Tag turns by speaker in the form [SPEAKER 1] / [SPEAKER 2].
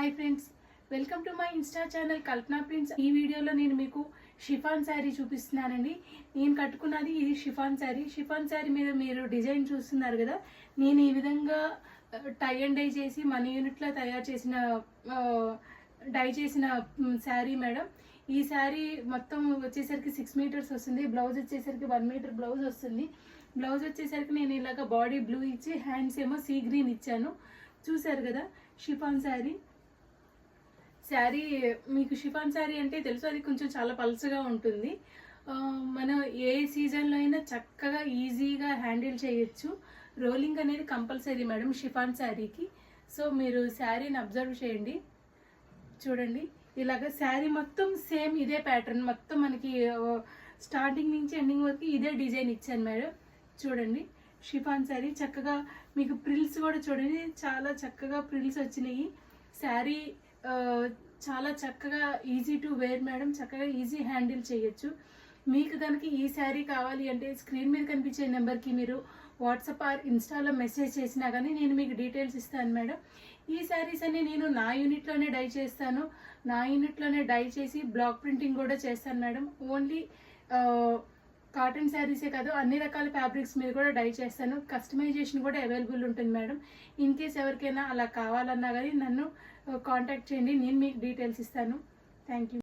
[SPEAKER 1] Hi friends, welcome to my Insta channel Kalpana prints. ఈ వీడియోలో నేను మీకు షిఫాన్ శారీ చూపిస్తున్నానండి. నేను కట్టుకున్నది ఇది షిఫాన్ శారీ. షిఫాన్ శారీ మీద మీరు డిజైన్ చూస్తున్నారు కదా, నేను ఈ విధంగా టై అండ్ డై చేసి మన యూనిట్లో తయారు చేసిన డై చేసిన శారీ మేడం. ఈ శారీ మొత్తం వచ్చేసరికి 6 మీటర్స్ వస్తుంది. బ్లౌజ్ వచ్చేసరికి 1 మీటర్ బ్లౌజ్ వస్తుంది. బ్లౌజ్ వచ్చేసరికి నేను ఇలాగ బాడీ బ్లూ ఇచ్చి హ్యాండ్స్ ఏమో సీ గ్రీన్ ఇచ్చాను. చూసారు కదా షిఫాన్ శారీ. శారీ మీకు షిఫాన్ శారీ అంటే తెలుసు, అది కొంచెం చాలా పల్చగా ఉంటుంది. మనం ఏ సీజన్లో అయినా చక్కగా ఈజీగా హ్యాండిల్ చేయొచ్చు. రోలింగ్ అనేది కంపల్సరీ మేడం షిఫాన్ శారీకి. సో మీరు శారీని అబ్జర్వ్ చేయండి, చూడండి. ఇలాగ శారీ మొత్తం సేమ్ ఇదే ప్యాటర్న్, మొత్తం మనకి స్టార్టింగ్ నుంచి ఎండింగ్ వరకు ఇదే డిజైన్ ఇచ్చాను మేడం. చూడండి షిఫాన్ శారీ చక్కగా మీకు ప్రిల్స్ కూడా చూడండి, చాలా చక్కగా ప్రిల్స్ వచ్చినాయి. శారీ చాలా చక్కగా ఈజీ టు వేర్ మేడం, చక్కగా ఈజీ హ్యాండిల్ చేయొచ్చు. మీకు కనుక ఈ శారీ కావాలి అంటే స్క్రీన్ మీద కనిపించే నెంబర్కి మీరు వాట్సాప్ ఆర్ ఇన్స్టాలో మెసేజ్ చేసినా కానీ నేను మీకు డీటెయిల్స్ ఇస్తాను మేడం. ఈ శారీస్ అన్ని నేను నా యూనిట్లోనే డై చేస్తాను. నా యూనిట్లోనే డై చేసి బ్లాక్ ప్రింటింగ్ కూడా చేస్తాను మేడం. ఓన్లీ కాటన్ శారీసే కాదు, అన్ని రకాల ఫ్యాబ్రిక్స్ మీద కూడా డై చేస్తాను. కస్టమైజేషన్ కూడా అవైలబుల్ ఉంటుంది మేడం. ఇన్ కేస్ ఎవరికైనా అలా కావాలన్నా కానీ నన్ను కాంటాక్ట్ చేయండి, నేను మీకు డీటెయిల్స్ ఇస్తాను. Thank you.